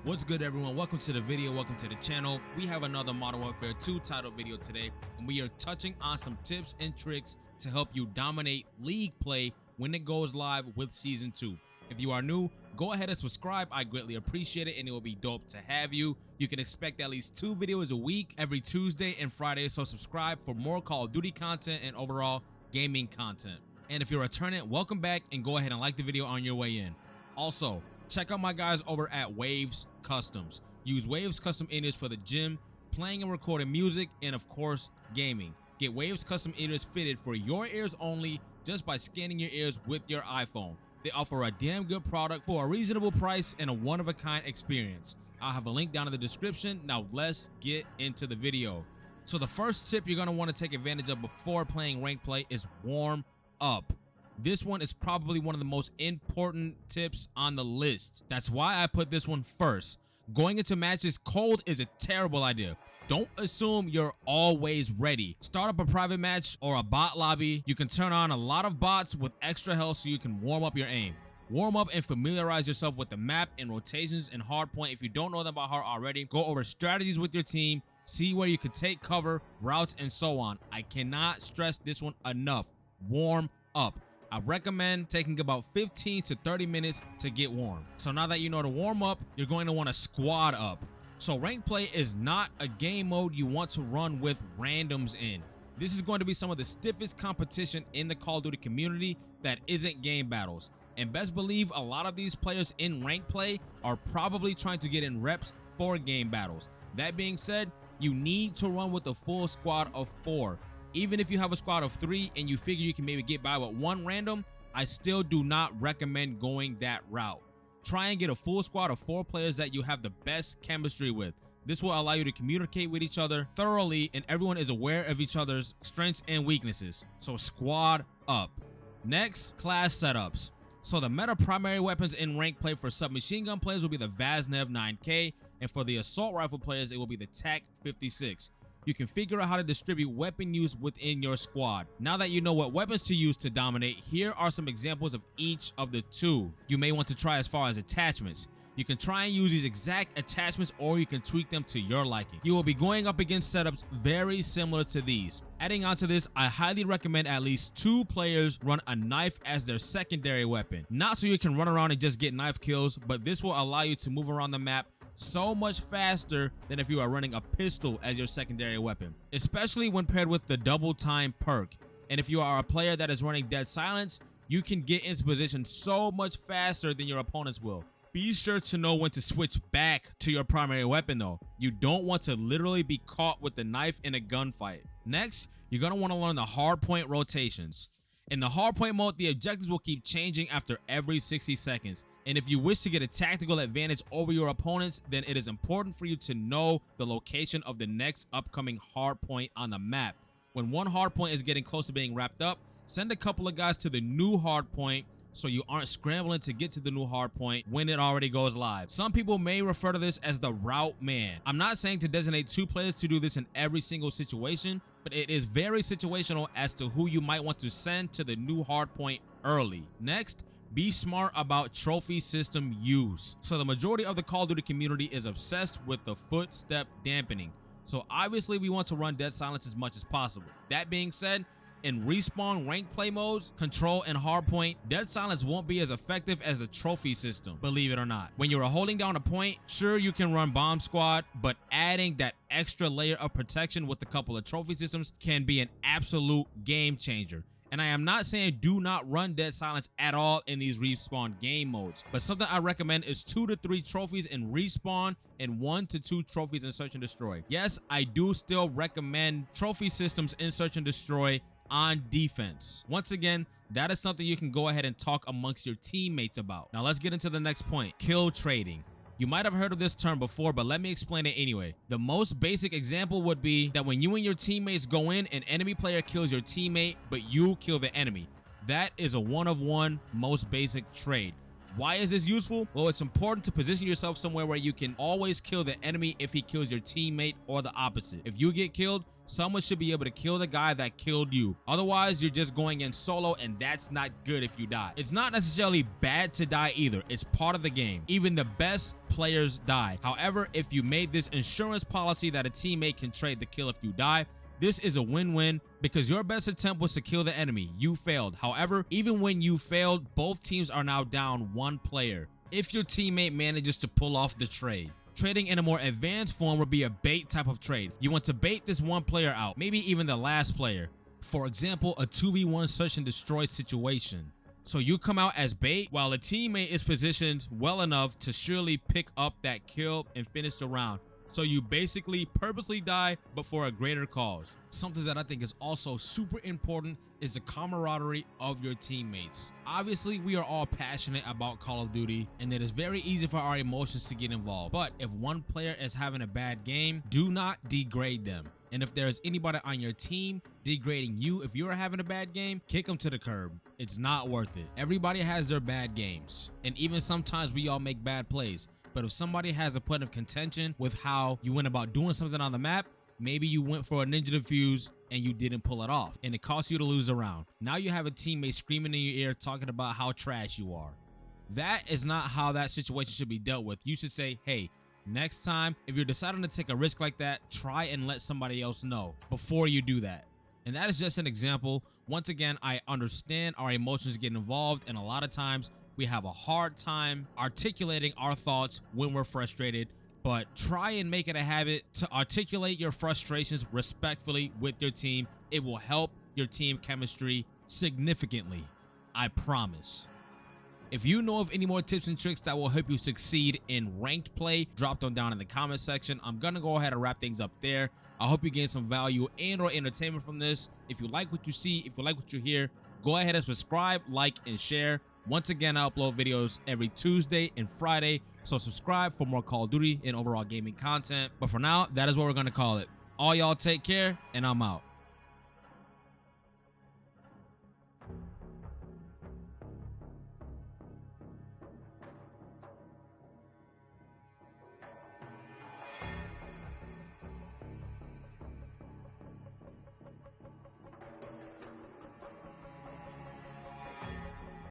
What's good, everyone? Welcome to the video. Welcome to the channel. We have another Modern Warfare 2 title video today, and we are touching on some tips and tricks to help you dominate league play when it goes live with season 2. If you are new, go ahead and subscribe. I greatly appreciate it, and it will be dope to have you. You can expect at least 2 videos a week every Tuesday and Friday, so subscribe for more Call of Duty content and overall gaming content. And if you're returning, welcome back, and go ahead and like the video on your way in. Also, check out my guys over at Waves Customs. Use Waves Custom Ears for the gym, playing and recording music, and of course, gaming. Get Waves Custom Ears fitted for your ears only just by scanning your ears with your iPhone. They offer a damn good product for a reasonable price and a one-of-a-kind experience. I'll have a link down in the description. Now let's get into the video. So the first tip you're going to want to take advantage of before playing ranked play is warm up. This one is probably one of the most important tips on the list. That's why I put this one first. Going into matches cold is a terrible idea. Don't assume you're always ready. Start up a private match or a bot lobby. You can turn on a lot of bots with extra health so you can warm up your aim. Warm up and familiarize yourself with the map and rotations and hardpoint. If you don't know them by heart already, go over strategies with your team. See where you could take cover, routes, and so on. I cannot stress this one enough. Warm up. I recommend taking about 15 to 30 minutes to get warm. So now that you know to warm up, you're going to want to squad up. So ranked play is not a game mode you want to run with randoms in. This is going to be some of the stiffest competition in the Call of Duty community that isn't game battles. And best believe a lot of these players in ranked play are probably trying to get in reps for game battles. That being said, you need to run with a full squad of 4. Even if you have a squad of 3 and you figure you can maybe get by with one random, I still do not recommend going that route. Try and get a full squad of 4 players that you have the best chemistry with. This will allow you to communicate with each other thoroughly, and everyone is aware of each other's strengths and weaknesses. So squad up. Next, class setups. So the meta primary weapons in ranked play for submachine gun players will be the Vaznev 9K, and for the assault rifle players, it will be the TAC 56. You can figure out how to distribute weapon use within your squad. Now that you know what weapons to use to dominate, here are some examples of each of the 2 you may want to try as far as attachments. You can try and use these exact attachments, or you can tweak them to your liking. You will be going up against setups very similar to these. Adding on to this, I highly recommend at least 2 players run a knife as their secondary weapon. Not so you can run around and just get knife kills, but this will allow you to move around the map so much faster than if you are running a pistol as your secondary weapon, especially when paired with the double time perk. And if you are a player that is running dead silence, you can get into position so much faster than your opponents will. Be sure to know when to switch back to your primary weapon though. You don't want to literally be caught with the knife in a gunfight. Next, you're going to want to learn the hardpoint rotations. In the hardpoint mode, the objectives will keep changing after every 60 seconds. And if you wish to get a tactical advantage over your opponents, then it is important for you to know the location of the next upcoming hardpoint on the map. When one hardpoint is getting close to being wrapped up, send a couple of guys to the new hardpoint so you aren't scrambling to get to the new hardpoint when it already goes live. Some people may refer to this as the route man. I'm not saying to designate 2 players to do this in every single situation, but it is very situational as to who you might want to send to the new hardpoint early. Next, be smart about trophy system use. So the majority of the Call of Duty community is obsessed with the footstep dampening. So obviously we want to run dead silence as much as possible. That being said, in respawn ranked play modes, control and hardpoint, dead silence won't be as effective as the trophy system, believe it or not. When you're holding down a point, sure you can run bomb squad, but adding that extra layer of protection with a couple of trophy systems can be an absolute game changer. And I am not saying do not run dead silence at all in these respawn game modes, but something I recommend is 2 to 3 trophies in respawn and 1 to 2 trophies in search and destroy. Yes, I do still recommend trophy systems in search and destroy on defense. Once again, that is something you can go ahead and talk amongst your teammates about. Now let's get into the next point, kill trading. You might have heard of this term before, but let me explain it anyway. The most basic example would be that when you and your teammates go in, an enemy player kills your teammate, but you kill the enemy. That is a 1-of-1 most basic trade. Why is this useful? Well, it's important to position yourself somewhere where you can always kill the enemy if he kills your teammate or the opposite. If you get killed, someone should be able to kill the guy that killed you. Otherwise, you're just going in solo, and that's not good if you die. It's not necessarily bad to die either. It's part of the game. Even the best players die. However, if you made this insurance policy that a teammate can trade the kill if you die, this is a win-win because your best attempt was to kill the enemy. You failed. However, even when you failed, both teams are now down one player if your teammate manages to pull off the trade. Trading in a more advanced form would be a bait type of trade. You want to bait this one player out, maybe even the last player. For example, a 2v1 search and destroy situation. So you come out as bait while a teammate is positioned well enough to surely pick up that kill and finish the round. So you basically purposely die, but for a greater cause. Something that I think is also super important is the camaraderie of your teammates. Obviously, we are all passionate about Call of Duty, and it is very easy for our emotions to get involved. But if one player is having a bad game, do not degrade them. And if there's anybody on your team degrading you if you're having a bad game, kick them to the curb. It's not worth it. Everybody has their bad games, and even sometimes we all make bad plays. But if somebody has a point of contention with how you went about doing something on the map, maybe you went for a ninja defuse and you didn't pull it off, and it cost you to lose a round. Now you have a teammate screaming in your ear talking about how trash you are. That is not how that situation should be dealt with. You should say, hey, next time, if you're deciding to take a risk like that, try and let somebody else know before you do that. And that is just an example. Once again, I understand our emotions get involved, and a lot of times we have a hard time articulating our thoughts when we're frustrated, but try and make it a habit to articulate your frustrations respectfully with your team. It will help your team chemistry significantly. I promise. If you know of any more tips and tricks that will help you succeed in ranked play, drop them down in the comment section. I'm gonna go ahead and wrap things up there. I hope you gain some value and or entertainment from this. If you like what you see, if you like what you hear, go ahead and subscribe, like, and share. Once again, I upload videos every Tuesday and Friday, so subscribe for more Call of Duty and overall gaming content. But for now, that is what we're going to call it. All y'all take care, and I'm out.